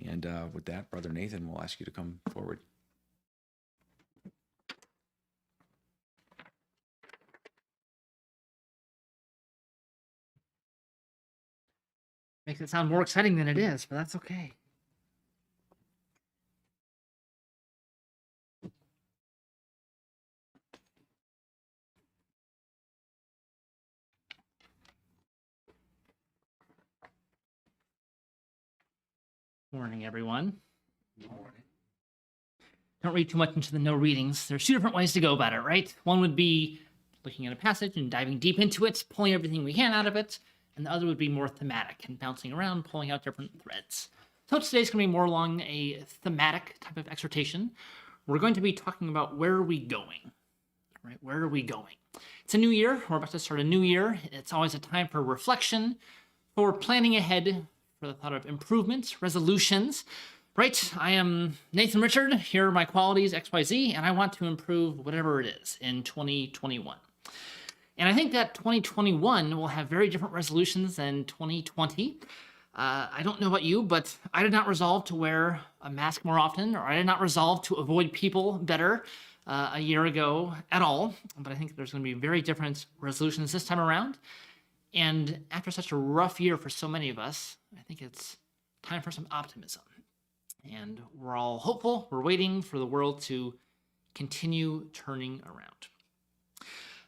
And with that, Brother Nathan, we'll ask you to come forward. Makes it sound more exciting than it is, but that's okay. Morning, everyone. Good morning. Don't read too much into the no readings. There's two different ways to go about it, right? One would be looking at a passage and diving deep into it, pulling everything we can out of it. And the other would be more thematic and bouncing around, pulling out different threads. So today's going to be more along a thematic type of exhortation. We're going to be talking about where are we going, right? Where are we going? It's a new year. We're about to start a new year. It's always a time for reflection, for planning ahead, for the thought of improvements, resolutions, right? I am Nathan Richard. Here are my qualities, XYZ, and I want to improve whatever it is in 2021. And I think that 2021 will have very different resolutions than 2020. I don't know about you, but I did not resolve to wear a mask more often, or I did not resolve to avoid people better a year ago at all. But I think there's going to be very different resolutions this time around. And after such a rough year for so many of us, I think it's time for some optimism. And we're all hopeful. We're waiting for the world to continue turning around.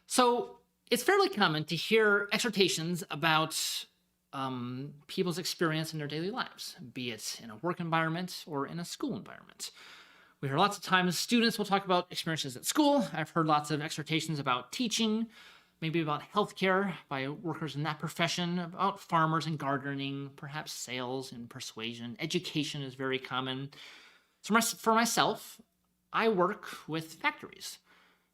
So it's fairly common to hear exhortations about people's experience in their daily lives, be it in a work environment or in a school environment. We hear lots of times students will talk about experiences at school. I've heard lots of exhortations about teaching, maybe about healthcare by workers in that profession, about farmers and gardening, perhaps sales and persuasion. Education is very common. So for myself, I work with factories.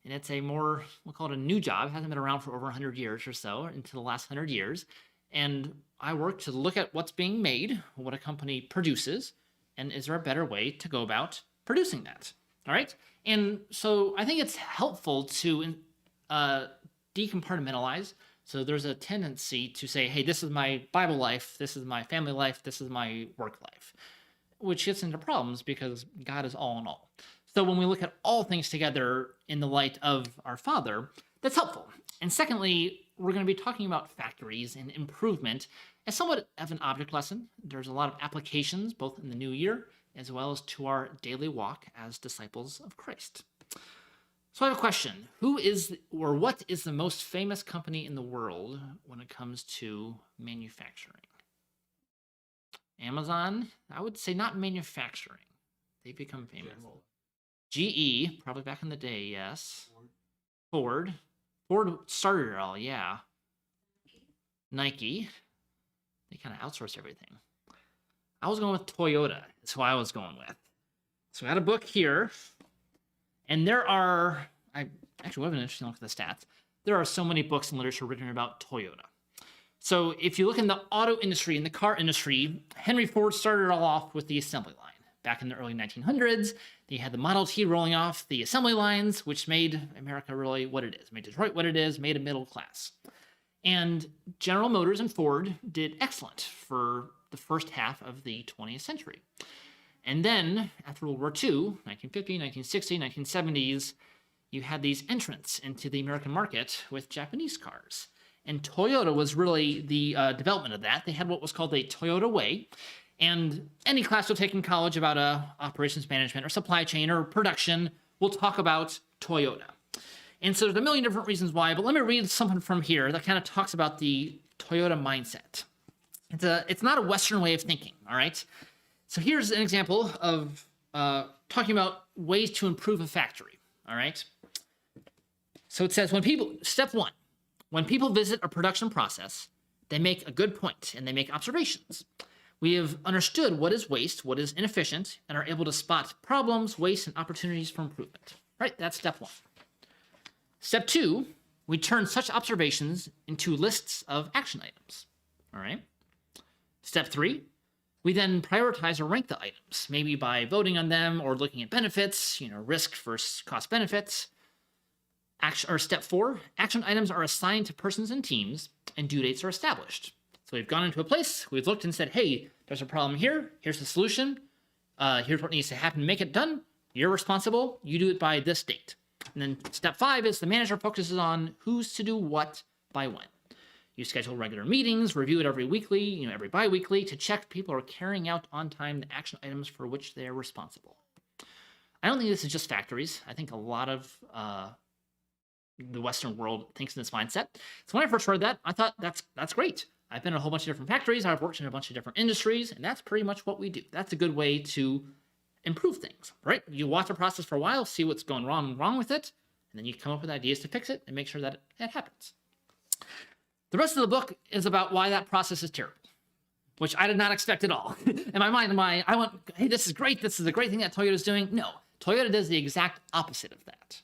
And it's a more, we'll call it a new job. It hasn't been around for over 100 years or so, into the last 100 years. And I work to look at what's being made, what a company produces, and is there a better way to go about producing that? All right? And so I think it's helpful to decompartmentalize. So there's a tendency to say, hey, this is my Bible life, this is my family life, this is my work life, which gets into problems because God is all in all. So when we look at all things together in the light of our Father, that's helpful. And secondly, we're going to be talking about factories and improvement as somewhat of an object lesson. There's a lot of applications, both in the new year as well as to our daily walk as disciples of Christ. So I have a question. Who is, or what is the most famous company in the world when it comes to manufacturing? Amazon? I would say not manufacturing. They've become famous. GE, probably back in the day, yes. Ford started it all, yeah. Nike. They kind of outsourced everything. I was going with Toyota. That's who I was going with. So I got a book here. And there are, I actually would have been interested to look at the stats. There are so many books and literature written about Toyota. So if you look in the auto industry, in the car industry, Henry Ford started it all off with the assembly line. Back in the early 1900s, they had the Model T rolling off the assembly lines, which made America really what it is, made Detroit what it is, made a middle class. And General Motors and Ford did excellent for the first half of the 20th century. And then, after World War II, 1950, 1960, 1970s, you had these entrants into the American market with Japanese cars. And Toyota was really the development of that. They had what was called the Toyota Way. And any class you'll take in college about operations management or supply chain or production will talk about Toyota. And so there's a million different reasons why, but let me read something from here that kind of talks about the Toyota mindset. It's not a Western way of thinking, all right? So here's an example of talking about ways to improve a factory, all right? So it says, step one, when people visit a production process, they make a good point and they make observations. We have understood what is waste, what is inefficient, and are able to spot problems, waste, and opportunities for improvement. Right? That's step one. Step two, we turn such observations into lists of action items. All right? Step three, we then prioritize or rank the items, maybe by voting on them or looking at benefits, risk versus cost benefits. Step four, action items are assigned to persons and teams, and due dates are established. So we've gone into a place, we've looked and said, hey, there's a problem here, here's the solution. Here's what needs to happen. Make it done. You're responsible. You do it by this date. And then step 5 is the manager focuses on who's to do what by when. You schedule regular meetings, review it every weekly, every bi-weekly to check people are carrying out on time the action items for which they're responsible. I don't think this is just factories. I think a lot of the Western world thinks in this mindset. So when I first heard that, I thought that's great. I've been in a whole bunch of different factories. I've worked in a bunch of different industries, and that's pretty much what we do. That's a good way to improve things, right? You watch a process for a while, see what's going wrong with it, and then you come up with ideas to fix it and make sure that it happens. The rest of the book is about why that process is terrible, which I did not expect at all. In my mind, I went, hey, this is great. This is a great thing that Toyota's doing. No, Toyota does the exact opposite of that.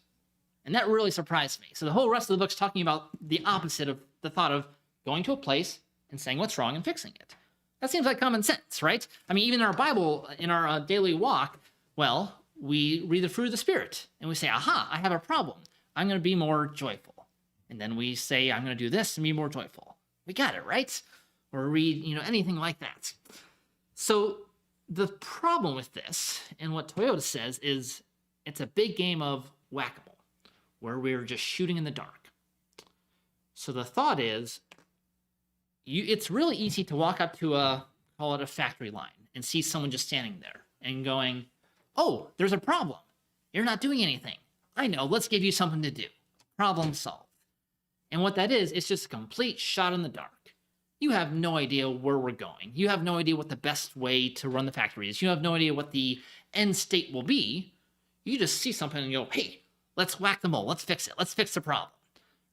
And that really surprised me. So the whole rest of the book's talking about the opposite of the thought of going to a place and saying what's wrong and fixing it. That seems like common sense, right? I mean, even in our Bible, in our daily walk, well, we read the fruit of the Spirit, and we say, aha, I have a problem. I'm going to be more joyful. And then we say, I'm going to do this and be more joyful. We got it, right? Or read, anything like that. So the problem with this, and what Toyota says, is it's a big game of whack-a-mole, where we're just shooting in the dark. So the thought is, it's really easy to walk up to call it a factory line, and see someone just standing there and going, oh, there's a problem. You're not doing anything. I know, let's give you something to do. Problem solved. And what that is, it's just a complete shot in the dark. You have no idea where we're going. You have no idea what the best way to run the factory is. You have no idea what the end state will be. You just see something and go, hey, let's whack the mole. Let's fix it. Let's fix the problem.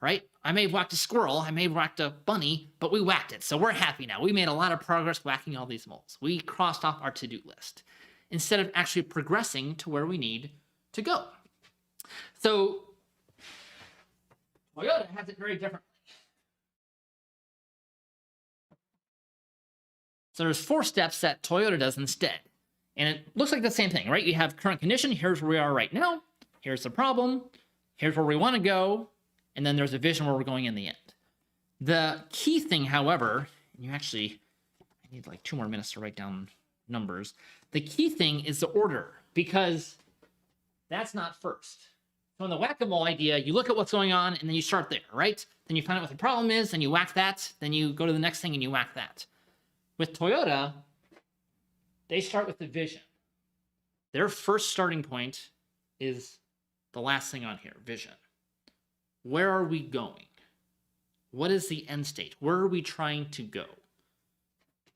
Right? I may have whacked a squirrel, I may have whacked a bunny, but we whacked it, so we're happy now. We made a lot of progress whacking all these moles. We crossed off our to-do list, instead of actually progressing to where we need to go. So, Toyota has it very differently. So there's 4 steps that Toyota does instead. And it looks like the same thing, right? You have current condition, here's where we are right now, here's the problem, here's where we want to go, and then there's a vision where we're going in the end. The key thing, however, and I need like 2 more minutes to write down numbers. The key thing is the order, because that's not first. So in the whack-a-mole idea, you look at what's going on and then you start there, right? Then you find out what the problem is, then you whack that, then you go to the next thing and you whack that. With Toyota, they start with the vision. Their first starting point is the last thing on here, vision. Where are we going? What is the end state? Where are we trying to go?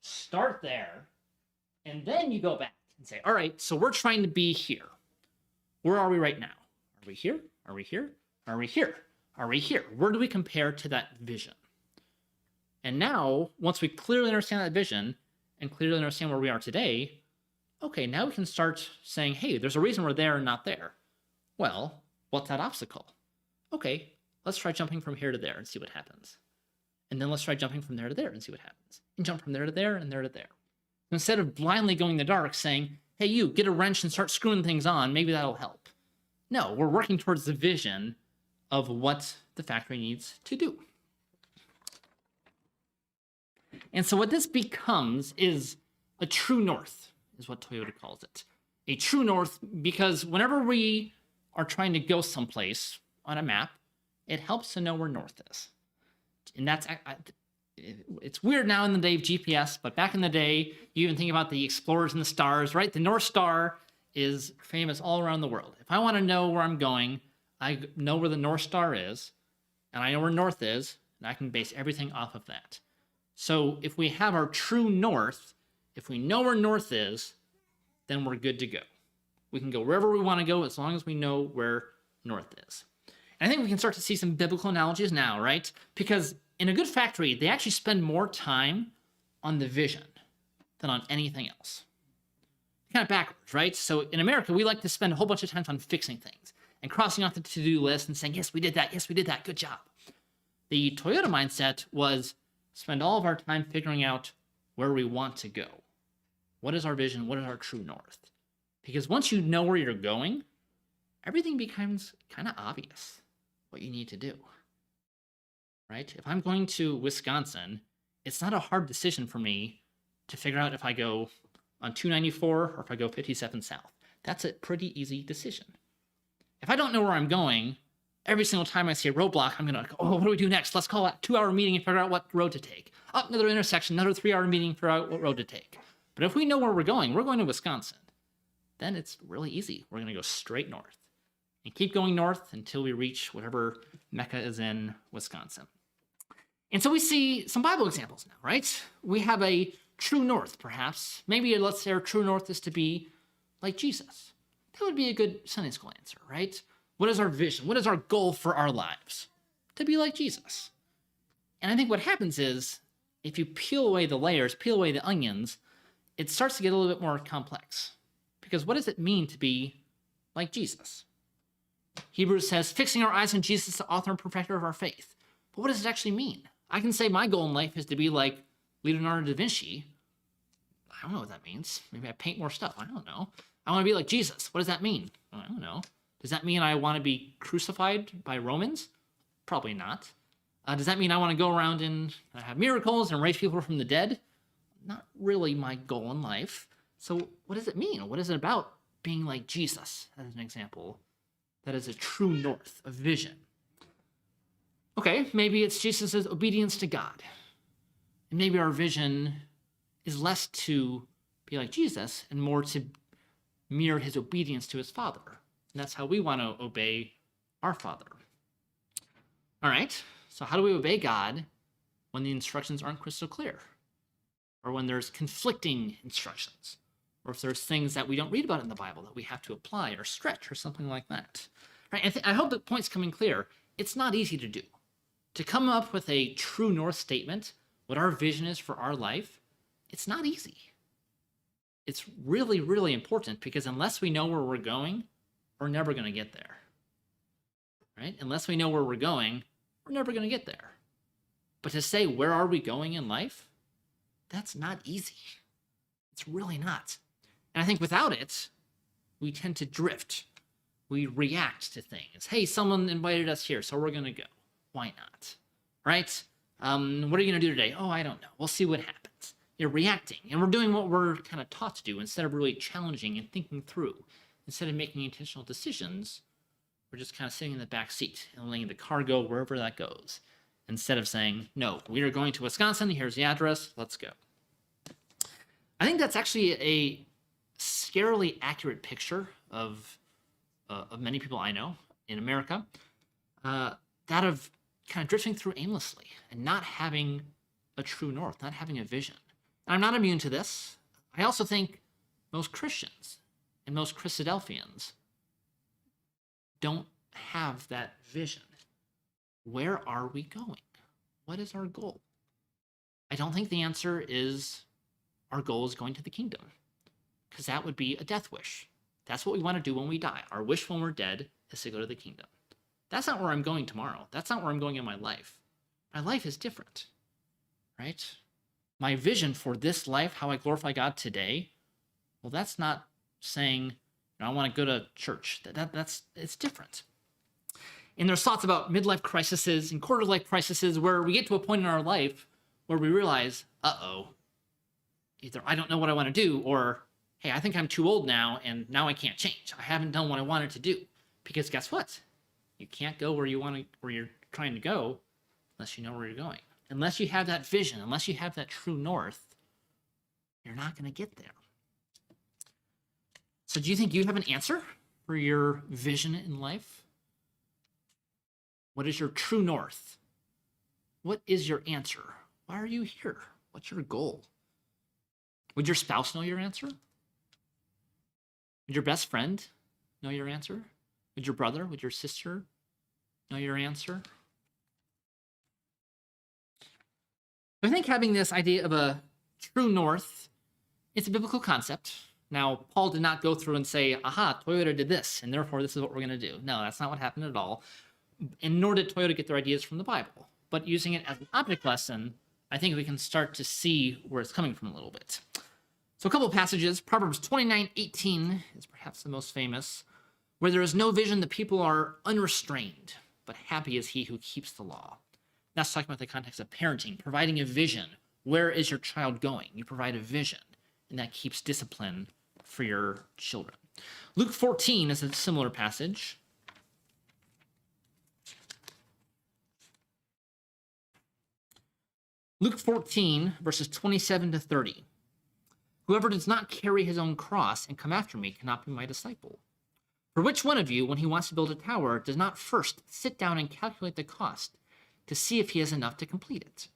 Start there, and then you go back and say, all right, so we're trying to be here. Where are we right now? Are we here? Are we here? Are we here? Are we here? Where do we compare to that vision? And now, once we clearly understand that vision and clearly understand where we are today, okay, now we can start saying, hey, there's a reason we're there and not there. Well, what's that obstacle? Okay, let's try jumping from here to there and see what happens. And then let's try jumping from there to there and see what happens. And jump from there to there and there to there. Instead of blindly going in the dark saying, hey, you, get a wrench and start screwing things on, maybe that'll help. No, we're working towards the vision of what the factory needs to do. And so what this becomes is a true north, is what Toyota calls it. A true north, because whenever we are trying to go someplace on a map, it helps to know where north is. And that's, it's weird now in the day of GPS, but back in the day, you even think about the explorers and the stars, right? The North Star is famous all around the world. If I want to know where I'm going, I know where the North Star is, and I know where north is, and I can base everything off of that. So if we have our true north, if we know where north is, then we're good to go. We can go wherever we want to go as long as we know where north is. And I think we can start to see some biblical analogies now, right? Because in a good factory, they actually spend more time on the vision than on anything else. Kind of backwards, right? So in America, we like to spend a whole bunch of time on fixing things and crossing off the to-do list and saying, yes, we did that. Yes, we did that. Good job. The Toyota mindset was spend all of our time figuring out where we want to go. What is our vision? What is our true north? Because once you know where you're going, everything becomes kind of obvious what you need to do, right? If I'm going to Wisconsin, it's not a hard decision for me to figure out if I go on 294 or if I go 57 south. That's a pretty easy decision. If I don't know where I'm going, every single time I see a roadblock, I'm going to go, oh, what do we do next? Let's call a 2-hour meeting and figure out what road to take. Up another intersection, another 3-hour meeting, figure out what road to take. But if we know where we're going to Wisconsin, then it's really easy. We're going to go straight north and keep going north until we reach whatever Mecca is in Wisconsin. And so we see some Bible examples now, right? We have a true north, perhaps. Maybe let's say our true north is to be like Jesus. That would be a good Sunday school answer, right? What is our vision? What is our goal for our lives? To be like Jesus. And I think what happens is, if you peel away the layers, peel away the onions, it starts to get a little bit more complex. Because what does it mean to be like Jesus? Hebrews says, fixing our eyes on Jesus, the author and perfecter of our faith. But what does it actually mean? I can say my goal in life is to be like Leonardo da Vinci. I don't know what that means. Maybe I paint more stuff. I don't know. I want to be like Jesus. What does that mean? I don't know. Does that mean I want to be crucified by Romans? Probably not. Does that mean I want to go around and have miracles and raise people from the dead? Not really my goal in life. So what does it mean? What is it about being like Jesus, as an example? That is a true north, a vision. Okay, maybe it's Jesus' obedience to God. And maybe our vision is less to be like Jesus and more to mirror his obedience to his Father. And that's how we want to obey our Father. All right, so how do we obey God when the instructions aren't crystal clear? Or when there's conflicting instructions? Or if there's things that we don't read about in the Bible that we have to apply or stretch or something like that? Right? I hope the point's coming clear. It's not easy to do. To come up with a true north statement, what our vision is for our life, it's not easy. It's really, really important because unless we know where we're going, we're never going to get there. Right? Unless we know where we're going, we're never going to get there. But to say, where are we going in life? That's not easy. It's really not. And I think without it, we tend to drift. We react to things. Hey, someone invited us here, so we're going to go. Why not? Right? What are you going to do today? Oh, I don't know. We'll see what happens. You're reacting. And we're doing what we're kind of taught to do instead of really challenging and thinking through. Instead of making intentional decisions, we're just kind of sitting in the back seat and letting the car go wherever that goes. Instead of saying, no, we are going to Wisconsin. Here's the address. Let's go. I think that's actually a scarily accurate picture of many people I know in America. That of kind of drifting through aimlessly and not having a true north, not having a vision. And I'm not immune to this. I also think most Christians and most Christadelphians don't have that vision. Where are we going? What is our goal? I don't think the answer is our goal is going to the kingdom, because that would be a death wish. That's what we want to do when we die. Our wish when we're dead is to go to the kingdom. That's not where I'm going tomorrow. That's not where I'm going in my life. My life is different, right? My vision for this life, how I glorify God today, well, that's not saying, I want to go to church. It's different. And there's thoughts about midlife crises and quarter-life crises where we get to a point in our life where we realize, either I don't know what I want to do, or, hey, I think I'm too old now, and now I can't change. I haven't done what I wanted to do. Because guess what? You can't go where you're trying to go unless you know where you're going. Unless you have that vision, unless you have that true north, you're not going to get there. So do you think you have an answer for your vision in life? What is your true north? What is your answer? Why are you here? What's your goal? Would your spouse know your answer? Would your best friend know your answer? Would your brother, would your sister know your answer? I think having this idea of a true north, it's a biblical concept. Now, Paul did not go through and say, aha, Toyota did this, and therefore this is what we're going to do. No, that's not what happened at all. And nor did Toyota get their ideas from the Bible. But using it as an object lesson, I think we can start to see where it's coming from a little bit. So a couple of passages. Proverbs 29:18 is perhaps the most famous. Where there is no vision, the people are unrestrained, but happy is he who keeps the law. That's talking about the context of parenting, providing a vision. Where is your child going? You provide a vision. and that keeps discipline for your children. Luke 14 is a similar passage. Luke 14, verses 27 to 30. Whoever does not carry his own cross and come after me cannot be my disciple. For which one of you, when he wants to build a tower, does not first sit down and calculate the cost to see if he has enough to complete it?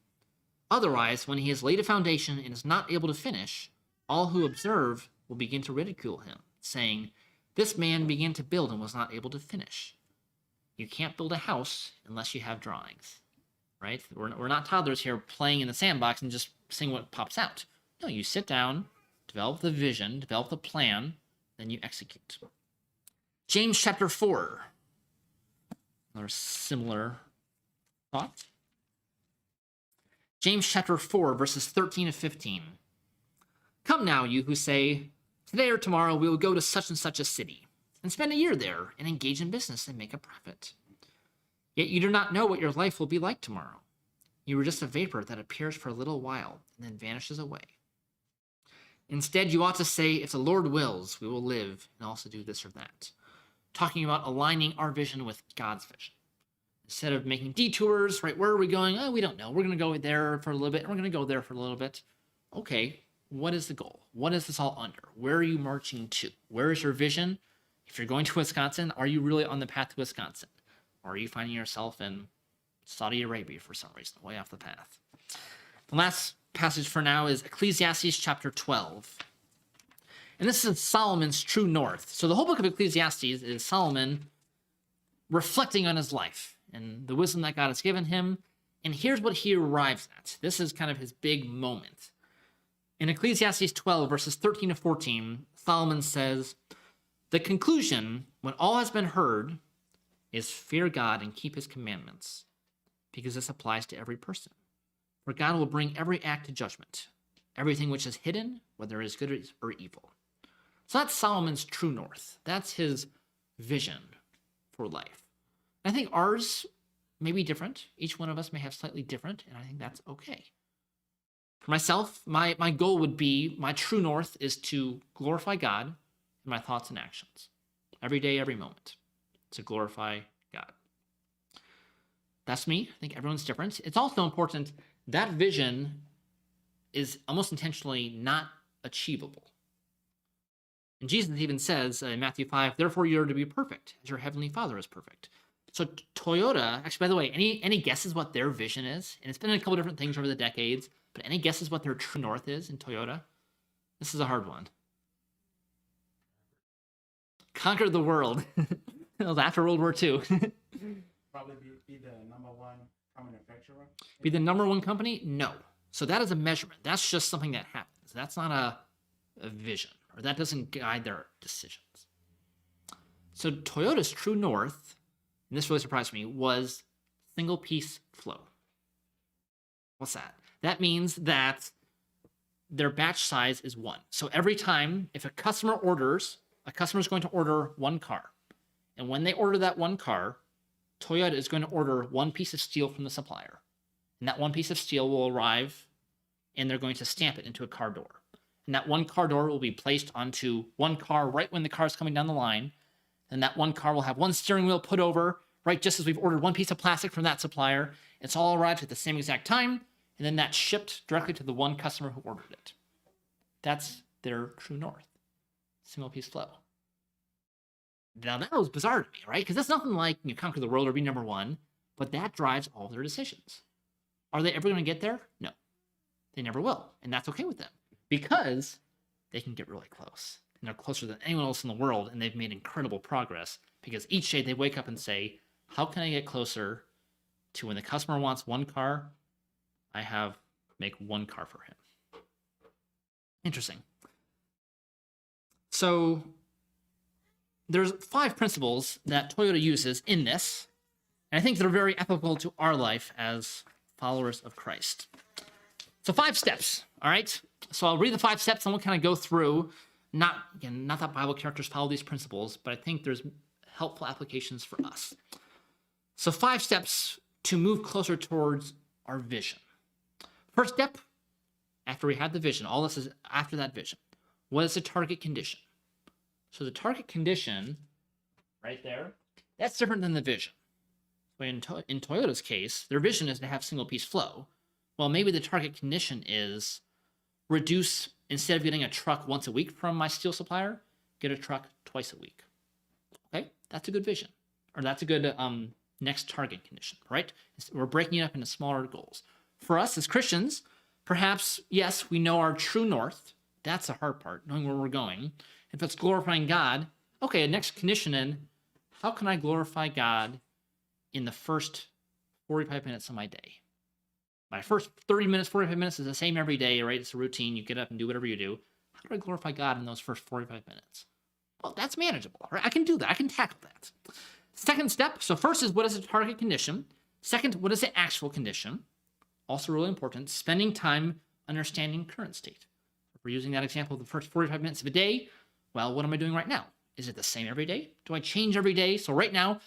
Otherwise, when he has laid a foundation and is not able to finish, all who observe will begin to ridicule him, saying, "This man began to build and was not able to finish." You can't build a house unless you have drawings, right? We're not toddlers here playing in the sandbox and just seeing what pops out. No, you sit down, develop the vision, develop the plan, then you execute. James chapter 4. Another similar thought. James chapter 4, verses 13 to 15. Come now, you who say, today or tomorrow we will go to such and such a city, and spend a year there, and engage in business and make a profit. Yet you do not know what your life will be like tomorrow. You are just a vapor that appears for a little while, and then vanishes away. Instead, you ought to say, if the Lord wills, we will live, and also do this or that. Talking about aligning our vision with God's vision. Instead of making detours, right, where are we going? Oh, we don't know. We're going to go there for a little bit, and we're going to go there for a little bit. Okay, what is the goal? What is this all under? Where are you marching to? Where is your vision? If you're going to Wisconsin, are you really on the path to Wisconsin? Or are you finding yourself in Saudi Arabia for some reason, way off the path? The last passage for now is Ecclesiastes chapter 12. And this is Solomon's true north. So the whole book of Ecclesiastes is Solomon reflecting on his life and the wisdom that God has given him. And here's what he arrives at. This is kind of his big moment. In Ecclesiastes 12, verses 13 to 14, Solomon says, the conclusion, when all has been heard, is fear God and keep his commandments, because this applies to every person. For God will bring every act to judgment, everything which is hidden, whether it is good or evil. So that's Solomon's true north. That's his vision for life. And I think ours may be different. Each one of us may have slightly different, and I think that's okay. For myself, my goal would be, my true north is to glorify God in my thoughts and actions. Every day, every moment. To glorify God. That's me. I think everyone's different. It's also important that vision is almost intentionally not achievable. And Jesus even says in Matthew 5, therefore you're to be perfect, as your heavenly Father is perfect. So Toyota, actually, by the way, any guesses what their vision is? And it's been in a couple different things over the decades, but any guesses what their true north is in Toyota? This is a hard one. Conquer the world. It was after World War II. Probably be the number one car manufacturer. Be the number one company? No. So that is a measurement. That's just something that happens. That's not a vision, or that doesn't guide their decisions. So Toyota's true north, and this really surprised me, was single piece flow. What's that? That means that their batch size is 1. So every time, if a customer orders, a customer is going to order 1 car. And when they order that 1 car, Toyota is going to order 1 piece of steel from the supplier. And that 1 piece of steel will arrive, and they're going to stamp it into a car door. And that 1 car door will be placed onto 1 car right when the car is coming down the line. And that 1 car will have 1 steering wheel put over, right just as we've ordered 1 piece of plastic from that supplier. It's all arrived at the same exact time, and then that's shipped directly to the 1 customer who ordered it. That's their true north. Single piece flow. Now that was bizarre to me, right? Because that's nothing like conquer the world or be number 1, but that drives all their decisions. Are they ever going to get there? No. They never will, and that's okay with them because they can get really close. And they're closer than anyone else in the world, and they've made incredible progress because each day they wake up and say, how can I get closer to when the customer wants 1 car, make 1 car for him. Interesting. So there's 5 principles that Toyota uses in this, and I think they're very applicable to our life as followers of Christ. So 5 steps, all right? So I'll read the 5 steps and we'll kind of go through, not that Bible characters follow these principles, but I think there's helpful applications for us. So 5 steps to move closer towards our vision. First step, after we had the vision, all this is after that vision. what is the target condition? So the target condition, right there, that's different than the vision. In Toyota's case, their vision is to have single-piece flow. Well, maybe the target condition is reduce, instead of getting a truck once a week from my steel supplier, get a truck twice a week. Okay, that's a good vision. Or that's a good next target condition, right? We're breaking it up into smaller goals. For us as Christians, perhaps, yes, we know our true north. That's the hard part, knowing where we're going. If it's glorifying God, okay, a next condition in, how can I glorify God in the first 45 minutes of my day? My first 30 minutes, 45 minutes is the same every day, right? It's a routine. You get up and do whatever you do. How do I glorify God in those first 45 minutes? Well, that's manageable, right? I can do that. I can tackle that. Second step, so first is what is the target condition? Second, what is the actual condition? Also really important, spending time understanding current state. If we're using that example of the first 45 minutes of a day, well, what am I doing right now? Is it the same every day? Do I change every day? So right now,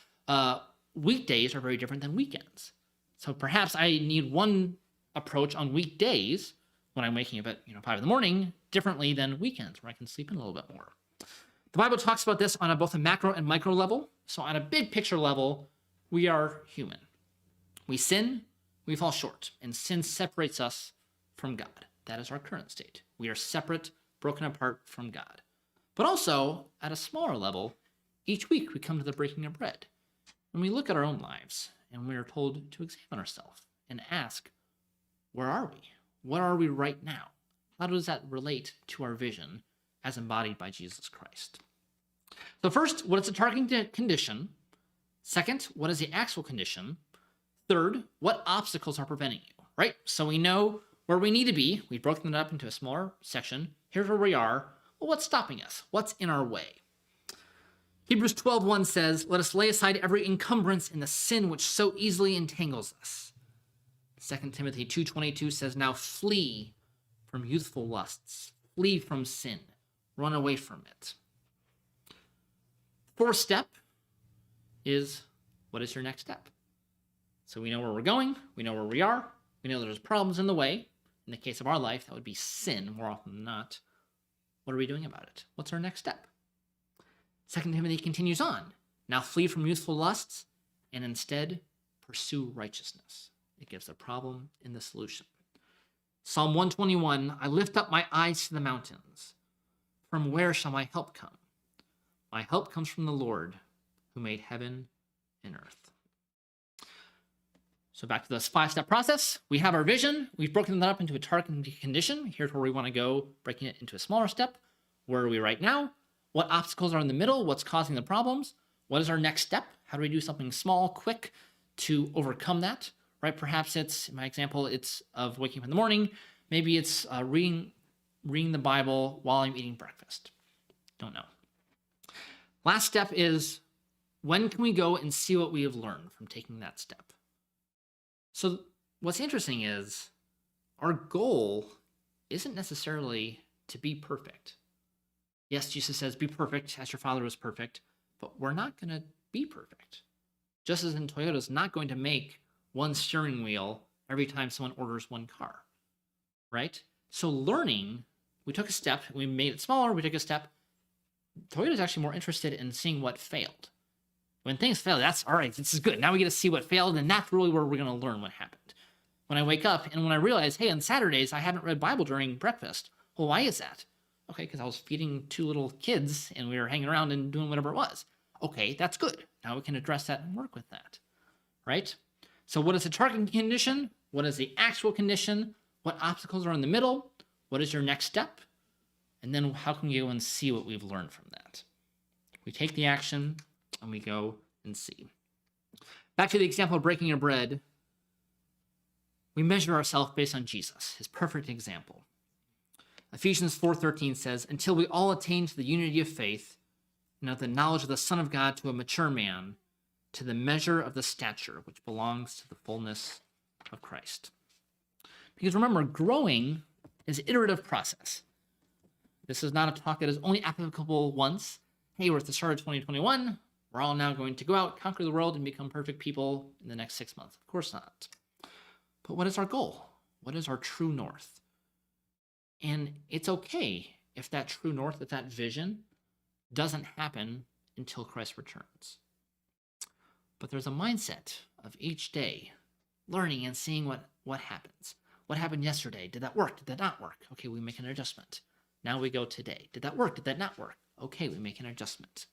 weekdays are very different than weekends. So perhaps I need one approach on weekdays when I'm waking up at 5 in the morning differently than weekends where I can sleep in a little bit more. The Bible talks about this on both a macro and micro level. So on a big picture level, we are human. We sin, we fall short, and sin separates us from God. That is our current state. We are separate, broken apart from God. But also, at a smaller level, each week we come to the breaking of bread. And we look at our own lives, and we are told to examine ourselves and ask, where are we? What are we right now? How does that relate to our vision as embodied by Jesus Christ? So first, what is the target condition? Second, what is the actual condition? Third, what obstacles are preventing you, right? So we know where we need to be. We've broken it up into a smaller section. Here's where we are. Well, what's stopping us? What's in our way? Hebrews 12:1 says, let us lay aside every encumbrance and the sin which so easily entangles us. 2 Timothy 2:22 says, now flee from youthful lusts. Flee from sin. Run away from it. Fourth step is, what is your next step? So we know where we're going. We know where we are. We know there's problems in the way. In the case of our life, that would be sin more often than not. What are we doing about it? What's our next step? 2 Timothy continues on. Now flee from youthful lusts and instead pursue righteousness. It gives the problem and the solution. Psalm 121, I lift up my eyes to the mountains. From where shall my help come? My help comes from the Lord who made heaven and earth. So back to this 5-step process. We have our vision. We've broken that up into a target condition. Here's where we want to go, breaking it into a smaller step. Where are we right now? What obstacles are in the middle? What's causing the problems? What is our next step? How do we do something small, quick to overcome that? Right? Perhaps it's, in my example, it's of waking up in the morning. Maybe it's reading the Bible while I'm eating breakfast. Don't know. Last step is, when can we go and see what we have learned from taking that step? So what's interesting is our goal isn't necessarily to be perfect. Yes, Jesus says, be perfect as your Father was perfect, but we're not going to be perfect. Just as in Toyota's not going to make one steering wheel every time someone orders one car, right? So learning, we took a step, we made it smaller, we took a step. Toyota's actually more interested in seeing what failed. When things fail, that's all right, this is good. Now we get to see what failed, and that's really where we're going to learn what happened. When I wake up and when I realize, hey, on Saturdays, I haven't read Bible during breakfast. Well, why is that? Okay, because I was feeding 2 little kids and we were hanging around and doing whatever it was. Okay, that's good. Now we can address that and work with that, right? So what is the target condition? What is the actual condition? What obstacles are in the middle? What is your next step? And then how can we go and see what we've learned from that? We take the action and we go and see. Back to the example of breaking of bread. We measure ourselves based on Jesus, his perfect example. Ephesians 4:13 says, until we all attain to the unity of faith and of the knowledge of the Son of God, to a mature man, to the measure of the stature which belongs to the fullness of Christ. Because remember, growing is an iterative process. This is not a talk that is only applicable once. Hey, we're at the start of 2021. We're all now going to go out, conquer the world, and become perfect people in the next 6 months. Of course not. But what is our goal? What is our true north? And it's okay if that true north, if that vision doesn't happen until Christ returns. But there's a mindset of each day learning and seeing what happens. What happened yesterday? Did that work? Did that not work? Okay, we make an adjustment. Now we go today. Did that work? Did that not work? Okay, we make an adjustment.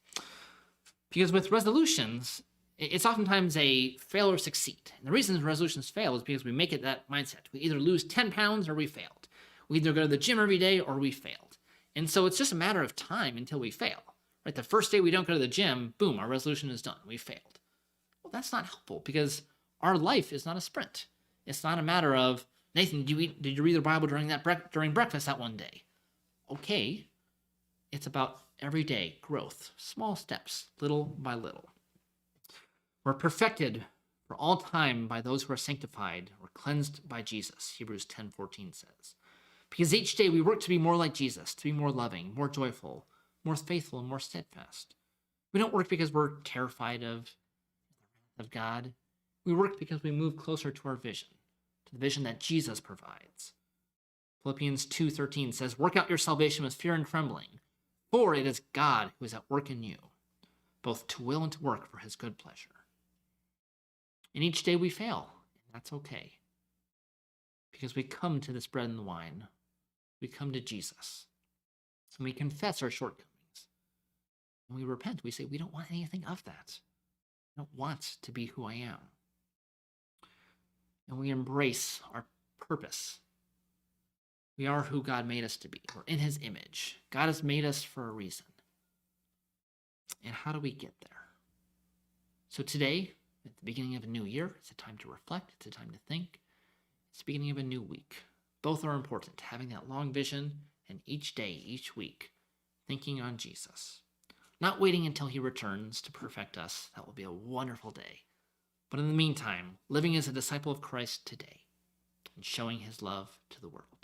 Because with resolutions, it's oftentimes a fail or succeed. And the reason resolutions fail is because we make it that mindset. We either lose 10 pounds or we failed. We either go to the gym every day or we failed. And so it's just a matter of time until we fail. Right? The first day we don't go to the gym, boom, our resolution is done. We failed. Well, that's not helpful because our life is not a sprint. It's not a matter of, Nathan, did you read the Bible during breakfast that one day? Okay. It's about everyday growth, small steps, little by little. We're perfected for all time by those who are sanctified or cleansed by Jesus, Hebrews 10:14 says. Because each day we work to be more like Jesus, to be more loving, more joyful, more faithful, and more steadfast. We don't work because we're terrified of God. We work because we move closer to our vision, to the vision that Jesus provides. Philippians 2:13 says, work out your salvation with fear and trembling, for it is God who is at work in you, both to will and to work for his good pleasure. And each day we fail, and that's okay. Because we come to this bread and the wine. We come to Jesus. And we confess our shortcomings. And we repent. We say, we don't want anything of that. I don't want to be who I am. And we embrace our purpose. We are who God made us to be. We're in his image. God has made us for a reason. And how do we get there? So today, at the beginning of a new year, it's a time to reflect. It's a time to think. It's the beginning of a new week. Both are important, having that long vision and each day, each week, thinking on Jesus. Not waiting until he returns to perfect us. That will be a wonderful day. But in the meantime, living as a disciple of Christ today and showing his love to the world.